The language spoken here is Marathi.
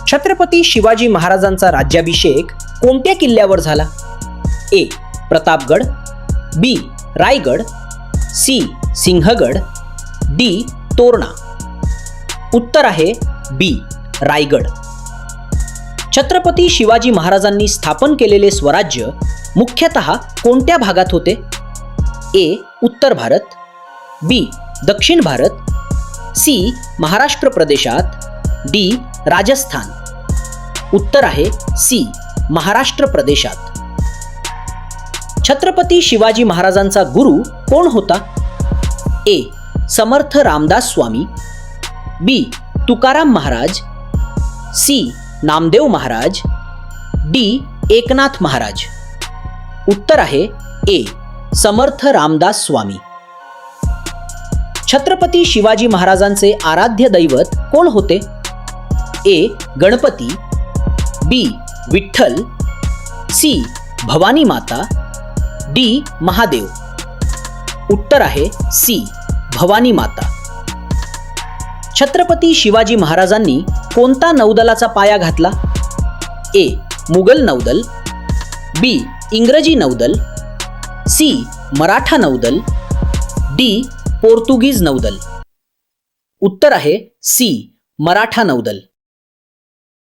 छत्रपती शिवाजी महाराजांचा राज्याभिषेक कोणत्या किल्ल्यावर झाला? ए. प्रतापगड, बी. रायगड, सी. सिंहगड, डी. तोरणा. उत्तर आहे बी. रायगड. छत्रपती शिवाजी महाराजांनी स्थापन केलेले स्वराज्य मुख्यतः कोणत्या भागात होते? ए. उत्तर भारत, बी. दक्षिण भारत, सी. महाराष्ट्र प्रदेशात, डी. राजस्थान. उत्तर आहे सी. महाराष्ट्र प्रदेशात. छत्रपती शिवाजी महाराजांचा गुरु कोण होता? ए. समर्थ रामदास स्वामी, बी. तुकाराम महाराज, सी. नामदेव महाराज, डी. एकनाथ महाराज. उत्तर आहे ए. समर्थ रामदास स्वामी. छत्रपती शिवाजी महाराजांचे आराध्य दैवत कोण होते? ए. गणपती, बी. विठ्ठल, सी. भवानी माता, डी. महादेव. उत्तर आहे सी. भवानी माता. छत्रपती शिवाजी महाराजांनी कोणता नौदलाचा पाया घातला? ए. मुघल नौदल, बी. इंग्रजी नौदल, सी. मराठा नौदल, डी. पोर्तुगीज नौदल. उत्तर आहे सी. मराठा नौदल.